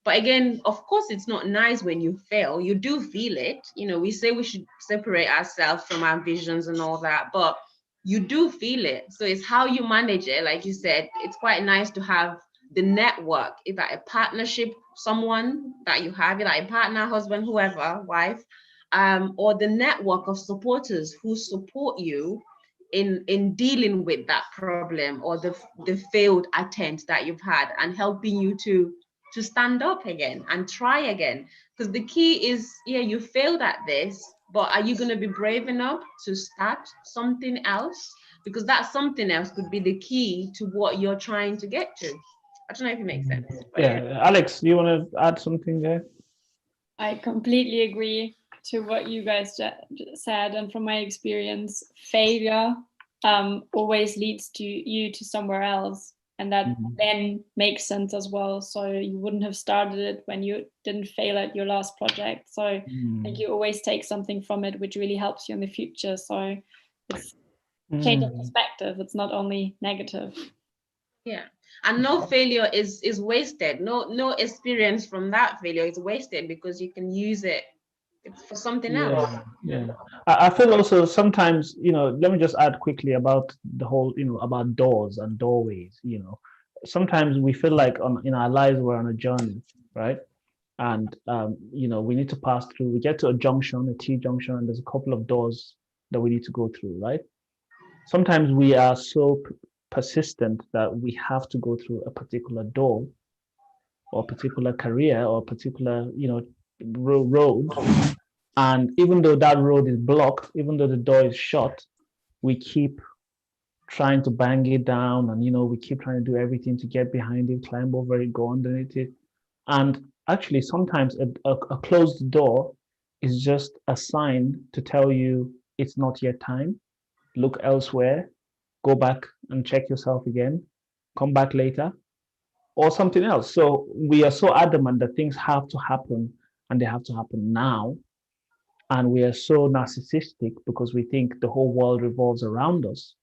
But again, of course, it's not nice when you fail. You do feel it. You know, we say we should separate ourselves from our visions and all that, but you do feel it. So it's how you manage it. Like you said, it's quite nice to have the network. Is that a partnership, someone that you have, like a partner, husband, whoever, wife, or the network of supporters who support you in dealing with that problem or the failed attempt that you've had, and helping you to stand up again and try again. Because the key is, yeah, you failed at this, but are you going to be brave enough to start something else? Because that something else could be the key to what you're trying to get to. I don't know if it makes sense. Yeah, Alex, you want to add something there? I completely agree to what you guys said, and from my experience, failure always leads you to somewhere else, and that then makes sense as well. So you wouldn't have started it when you didn't fail at your last project. So I think you always take something from it which really helps you in the future. So it's changing perspective. It's not only negative. Yeah, and no failure is wasted. No experience from that failure is wasted, because you can use it for something else. Yeah, I feel also sometimes, you know, let me just add quickly about the whole, you know, about doors and doorways. You know, sometimes we feel like in our lives we're on a journey, right? And you know, we need to pass through. We get to a junction, a T junction, and there's a couple of doors that we need to go through, right? Sometimes we are so persistent that we have to go through a particular door or a particular career or a particular, you know, road. And even though that road is blocked, even though the door is shut, we keep trying to bang it down, and, you know, we keep trying to do everything to get behind it, climb over it, go underneath it. And actually, sometimes a closed door is just a sign to tell you it's not yet time. Look elsewhere, go back and check yourself again, come back later, or something else. So we are so adamant that things have to happen, and they have to happen now. And we are so narcissistic because we think the whole world revolves around us,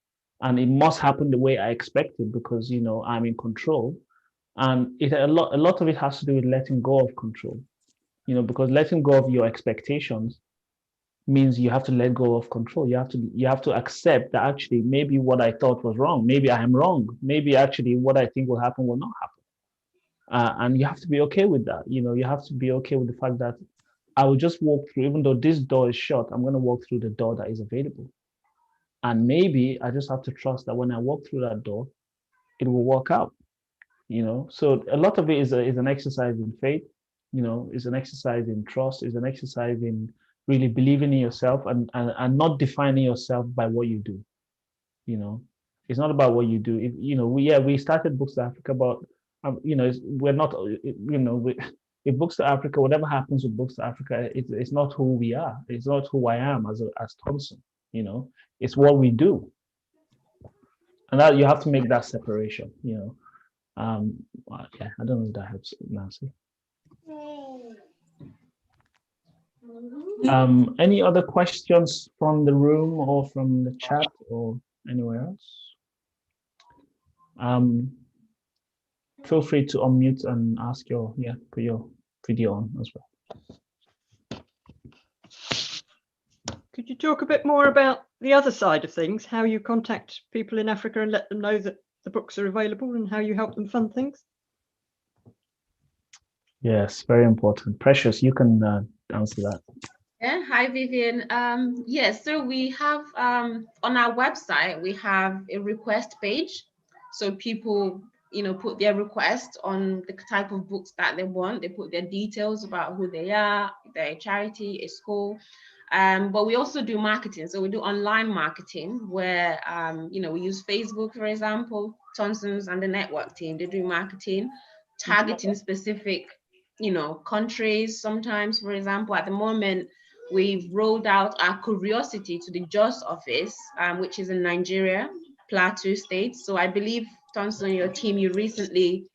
and it must happen the way I expect it because, you know, I'm in control. And a lot of it has to do with letting go of control, you know, because letting go of your expectations means you have to let go of control. You have to accept that actually maybe what I thought was wrong, maybe I am wrong, maybe actually what I think will happen will not happen. And you have to be okay with that. You know, you have to be okay with the fact that I will just walk through, even though this door is shut, I'm going to walk through the door that is available. And maybe I just have to trust that when I walk through that door, it will work out, you know? So a lot of it is an exercise in faith, you know, is an exercise in trust, is an exercise in really believing in yourself and not defining yourself by what you do, you know? It's not about what you do. If, you know, we started Books2Africa, but, you know, we're not, you know, if Books2Africa, whatever happens with Books2Africa, it's not who we are. It's not who I am as Thompson, you know, it's what we do. And that you have to make that separation, you know. Yeah, I don't know if that helps, Nancy. Any other questions from the room or from the chat or anywhere else? Feel free to unmute and ask put your video on as well. Could you talk a bit more about the other side of things, how you contact people in Africa and let them know that the books are available and how you help them fund things? Yes, very important. Precious, you can answer that. Yeah, hi Vivian. Yes, so we have on our website, we have a request page. So people, you know, put their request on the type of books that they want. They put their details about who they are, they're a charity, a school. But we also do marketing. So we do online marketing where, you know, we use Facebook, for example. Thompson's and the network team, they do marketing, targeting specific, you know, countries. Sometimes, for example, at the moment, we've rolled out our curiosity to the JOS office, which is in Nigeria, Plateau State. So I believe, Thompson, your team, you recently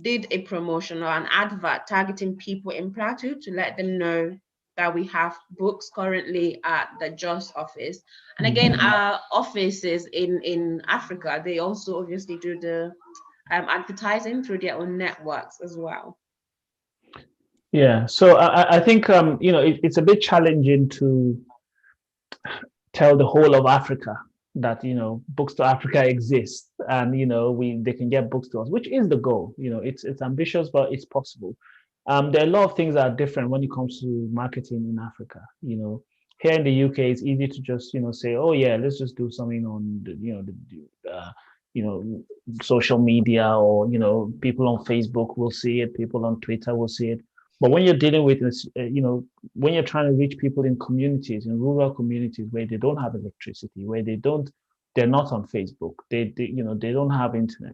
did a promotion or an advert targeting people in Plateau to let them know that we have books currently at the JOS office. And again, our offices in Africa, they also obviously do the advertising through their own networks as well. Yeah, so I think it's a bit challenging to tell the whole of Africa that Books to Africa exists, and they can get books to us, which is the goal. It's ambitious, but it's possible. There are a lot of things that are different when it comes to marketing in Africa. Here in the UK, it's easy to just say, oh yeah, let's just do something on social media, or people on Facebook will see it, people on Twitter will see it. But when you're dealing with this, when you're trying to reach people in communities, in rural communities where they don't have electricity, where they're not on Facebook, they don't have internet.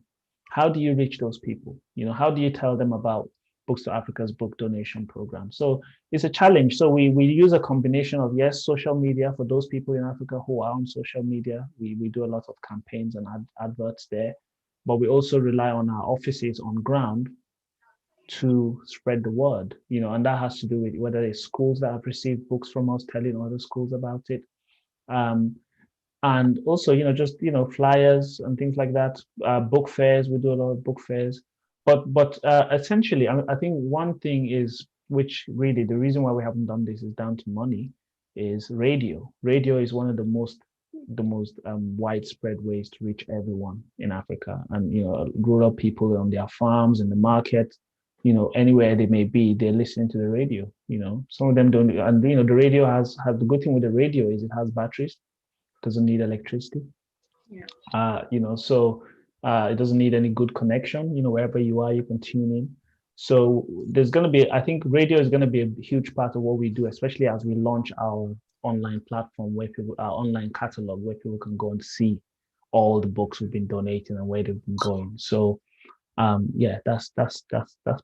How do you reach those people? How do you tell them about Books to Africa's book donation program? So it's a challenge. So we use a combination of, yes, social media for those people in Africa who are on social media. We do a lot of campaigns and adverts there, but we also rely on our offices on ground to spread the word, and that has to do with whether it's schools that have received books from us telling other schools about it, and also just flyers and things like that. Book fairs, we do a lot of book fairs, but essentially I think one thing is, which really the reason why we haven't done this is down to money, is radio. Radio is one of the most widespread ways to reach everyone in Africa, and rural people on their farms, in the market, anywhere they may be, they're listening to the radio. Some of them don't, and the radio has the good thing with the radio is it has batteries, doesn't need electricity. So it doesn't need any good connection. Wherever you are, you can tune in. So there's going to be, I think radio is going to be a huge part of what we do, especially as we launch our online platform, our online catalog, where people can go and see all the books we've been donating and where they've been going. So that's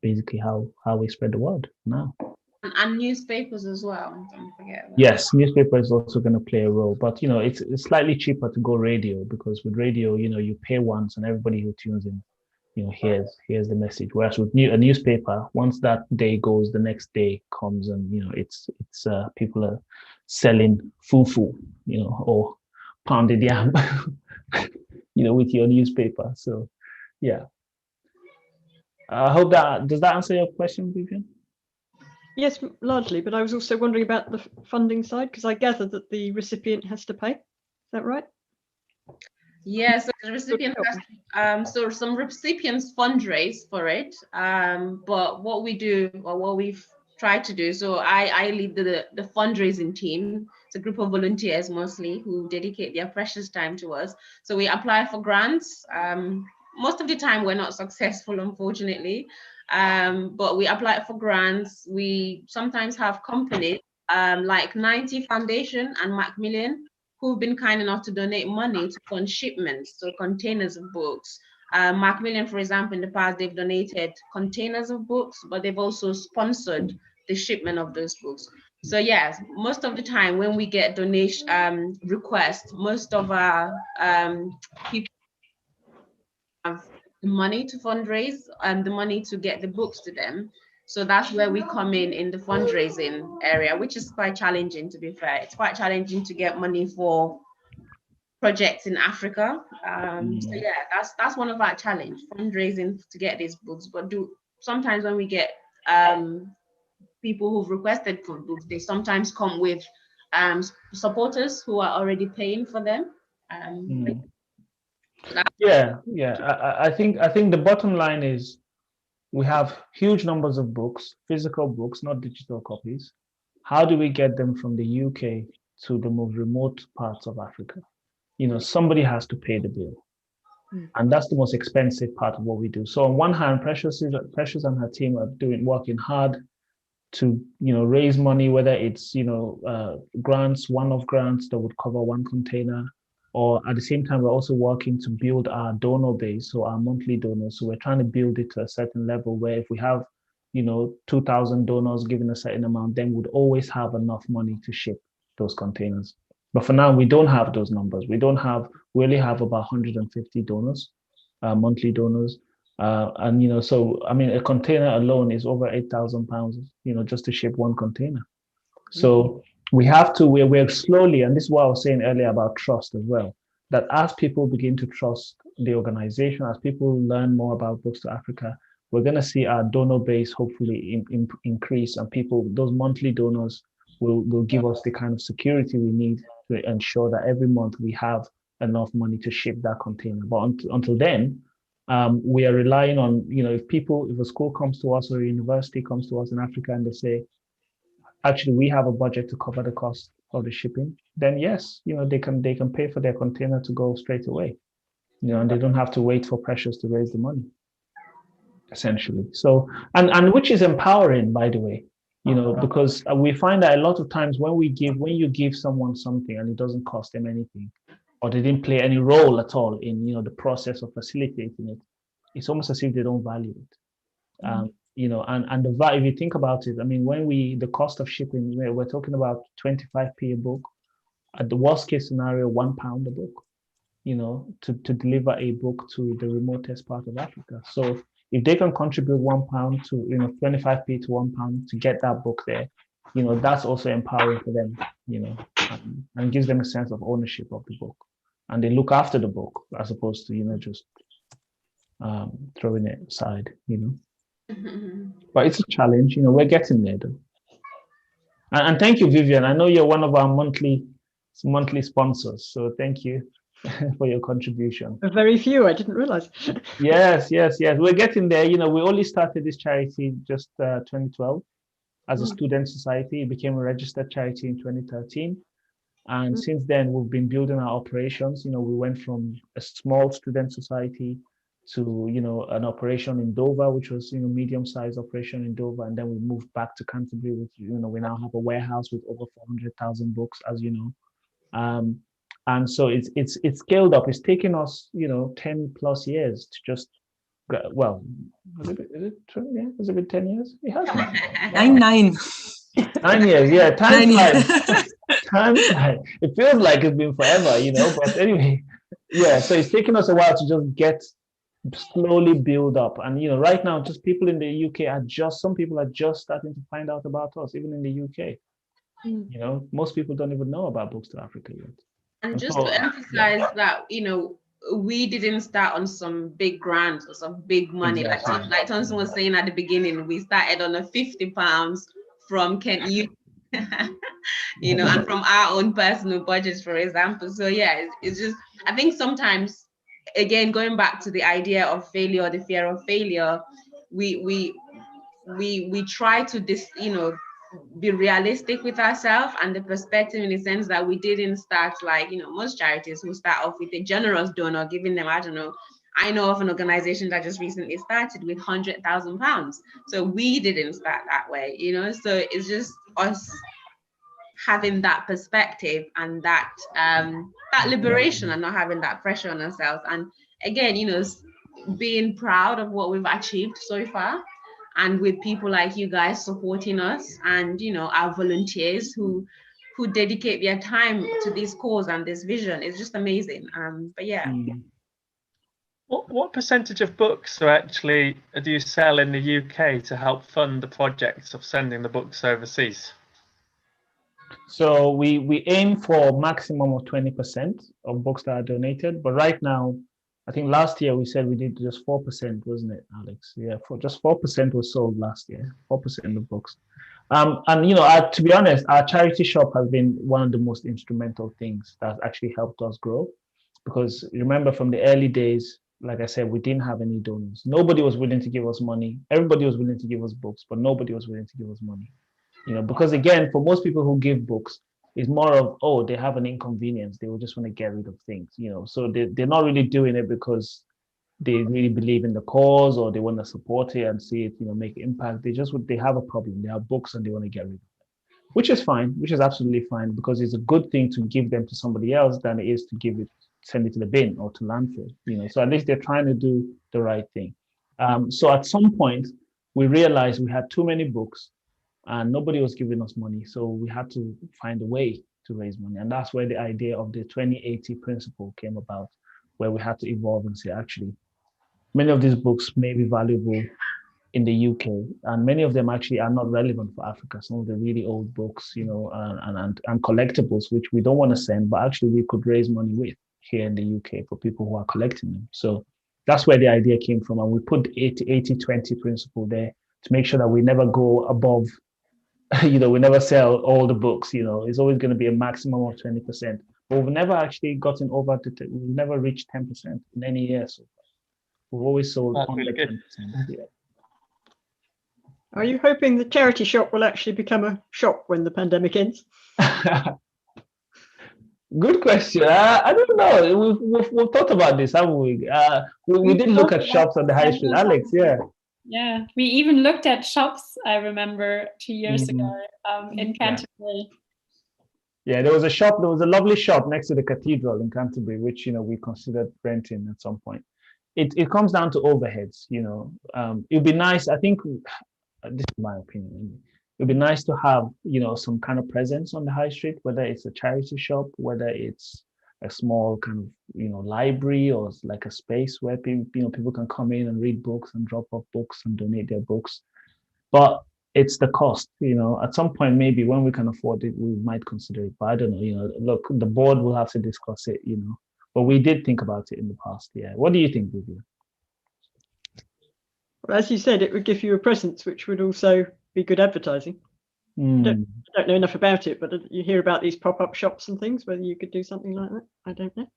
basically how we spread the word now. And newspapers as well, don't forget that. Yes, newspaper is also going to play a role, but it's slightly cheaper to go radio, because with radio you pay once and everybody who tunes in hears the message, whereas with a newspaper, once that day goes, the next day comes, and it's people are selling fufu or pounded yam with your newspaper. So yeah, I hope does that answer your question, Vivian? Yes, largely, but I was also wondering about the funding side, because I gather that the recipient has to pay. Is that right? Yes, so the recipient has so some recipients fundraise for it. But what we do, or what we've tried to do, so I lead the fundraising team. It's a group of volunteers mostly who dedicate their precious time to us. So we apply for grants. Most of the time we're not successful, unfortunately. But we apply for grants. We sometimes have companies like 90 Foundation and Macmillan, who've been kind enough to donate money to fund shipments, so containers of books. Macmillan, for example, in the past, they've donated containers of books, but they've also sponsored the shipment of those books. So yes, most of the time when we get donation requests, most of our people have the money to fundraise and the money to get the books to them. So that's where we come in the fundraising area, which is quite challenging, to be fair. It's quite challenging to get money for projects in Africa. So yeah, that's one of our challenge, fundraising to get these books. But sometimes when we get people who've requested for books, they sometimes come with supporters who are already paying for them. I think the bottom line is, we have huge numbers of books, physical books, not digital copies. How do we get them from the UK to the most remote parts of Africa? Somebody has to pay the bill. And that's the most expensive part of what we do. So on one hand, Precious and her team are working hard to raise money, whether it's grants, one-off grants that would cover one container, or at the same time, we're also working to build our donor base, so our monthly donors. So we're trying to build it to a certain level where if we have, 2,000 donors giving a certain amount, then we'd always have enough money to ship those containers. But for now, we don't have those numbers. We only have about 150 donors, monthly donors. So, I mean, a container alone is over £8,000, just to ship one container. So we have to, we're slowly, and this is what I was saying earlier about trust as well, that as people begin to trust the organization, as people learn more about Books2Africa, we're going to see our donor base hopefully increase, and people, those monthly donors will give us the kind of security we need to ensure that every month we have enough money to ship that container. But until then, we are relying on, if a school comes to us or a university comes to us in Africa and they say, actually, we have a budget to cover the cost of the shipping, then yes, they can pay for their container to go straight away, and they don't have to wait for Precious to raise the money, essentially. So, and which is empowering, by the way, because we find that a lot of times when you give someone something and it doesn't cost them anything, or they didn't play any role at all in, the process of facilitating it, it's almost as if they don't value it. And the value, if you think about it, I mean, the cost of shipping, we're talking about 25p a book, at the worst case scenario, £1 a book, to deliver a book to the remotest part of Africa. So if they can contribute £1 to, 25p to £1 to get that book there, that's also empowering for them, and gives them a sense of ownership of the book, and they look after the book as opposed to, just throwing it aside, But it's a challenge, we're getting there though. And thank you, Vivian. I know you're one of our monthly sponsors, so thank you for your contribution. Very few, I didn't realize. Yes. We're getting there. We only started this charity just 2012 as a student society. It became a registered charity in 2013. And since then, we've been building our operations. We went from a small student society to, an operation in Dover, which was, medium-sized operation in Dover. And then we moved back to Canterbury, which, we now have a warehouse with over 400,000 books, as you know. And so it's scaled up. It's taken us, 10 plus years to just, well, has it been 10 years? It has been. 9 years, yeah. Time flies. Time flies. It feels like it's been forever, but anyway, yeah. So it's taken us a while to just slowly build up. And, right now, just people in the UK some people are just starting to find out about us, even in the UK. Most people don't even know about Books2Africa yet. And just to emphasize that, we didn't start on some big grants or some big money. Exactly. Like Thompson was saying at the beginning, we started on a £50 from Kent Youth, and from our own personal budgets, for example. So yeah, it's just, I think sometimes, again, going back to the idea of failure, the fear of failure, we try to be realistic with ourselves and the perspective, in the sense that we didn't start like, most charities who start off with a generous donor giving them, I know of an organization that just recently started with £100,000. So we didn't start that way, so it's just us having that perspective and that liberation, and not having that pressure on ourselves. And again, being proud of what we've achieved so far, and with people like you guys supporting us, and our volunteers who dedicate their time to this cause and this vision. It's just amazing. But yeah. What percentage of books do you sell in the UK to help fund the projects of sending the books overseas? So we aim for maximum of 20% of books that are donated, but right now, I think last year we said we did just 4%, wasn't it, Alex? Yeah, just 4% was sold last year, 4% of books. And to be honest, our charity shop has been one of the most instrumental things that actually helped us grow, because remember, from the early days, like I said, we didn't have any donors. Nobody was willing to give us money. Everybody was willing to give us books, but nobody was willing to give us money. Because again, for most people who give books, it's more of, they have an inconvenience. They will just want to get rid of things, so they're not really doing it because they really believe in the cause, or they want to support it and see it, make impact. They have a problem. They have books and they want to get rid of them, which is fine, which is absolutely fine, because it's a good thing to give them to somebody else than it is to send it to the bin or to landfill, so at least they're trying to do the right thing. So at some point, we realized we had too many books and nobody was giving us money. So we had to find a way to raise money. And that's where the idea of the 2080 principle came about, where we had to evolve and say, actually, many of these books may be valuable in the UK, and many of them actually are not relevant for Africa. Some of the really old books, you know, and collectibles, which we don't want to send, but actually we could raise money with here in the UK for people who are collecting them. So that's where the idea came from. And we put 80-20 principle there to make sure that we never go above, you know, we never sell all the books, you know, it's always going to be a maximum of 20%. But we've never actually gotten over we've never reached 10% in any year. So we've always sold under 10%. Yeah. Are you hoping the charity shop will actually become a shop when the pandemic ends? Good question. I don't know. We've thought about this, haven't we? We did look at shops on the high street, Alex. Yeah. Yeah, we even looked at shops. I remember 2 years ago in Canterbury. Yeah, there was a shop. There was a lovely shop next to the cathedral in Canterbury, which we considered renting at some point. It comes down to overheads. It'd be nice. I think this is my opinion. It'd be nice to have, some kind of presence on the high street, whether it's a charity shop, whether it's a small kind of, library, or like a space where people can come in and read books and drop off books and donate their books. But it's the cost, at some point, maybe when we can afford it, we might consider it. But I don't know, look, the board will have to discuss it, but we did think about it in the past. Yeah. What do you think, Vivian? Well, as you said, it would give you a presence, which would also be good advertising. I don't know enough about it, but you hear about these pop-up shops and things, whether you could do something like that. I don't know.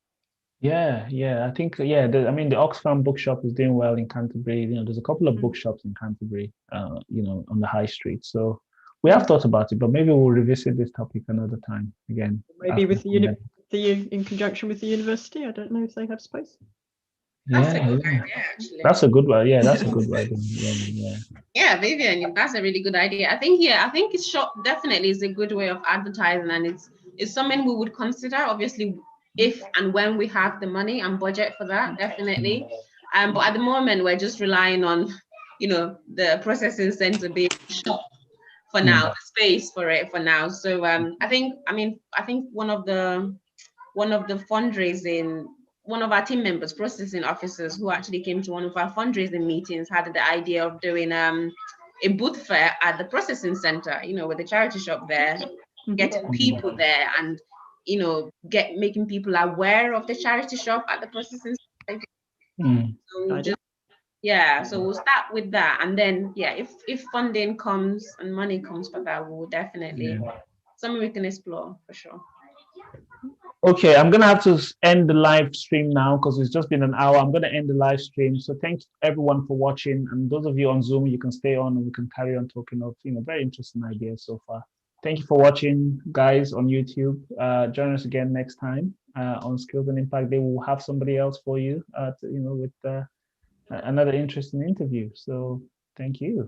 Yeah. I think, the Oxfam bookshop is doing well in Canterbury. There's a couple of bookshops in Canterbury, on the high street. So we have thought about it, but maybe we'll revisit this topic another time again. Maybe with in conjunction with the university. I don't know if they have space. That's a good idea, actually. That's a good one. Yeah, that's a good idea. Yeah, Vivian, that's a really good idea. I think it's shop definitely is a good way of advertising, and it's something we would consider, obviously, if and when we have the money and budget for that, definitely. But at the moment, we're just relying on, the processing center being shop for now, the space for it for now. So I think one of the fundraising. One of our team members, processing officers, who actually came to one of our fundraising meetings, had the idea of doing a booth fair at the processing center, with the charity shop there, getting people there, and making people aware of the charity shop at the processing center. So we'll start with that, and then if funding comes and money comes for that, we'll definitely something we can explore for sure. Okay, I'm going to have to end the live stream now because it's just been an hour. I'm going to end the live stream. So thanks everyone for watching. And those of you on Zoom, you can stay on and we can carry on talking of, very interesting ideas so far. Thank you for watching, guys, on YouTube. Join us again next time on Skills and Impact Day. We'll have somebody else for you, with another interesting interview. So thank you.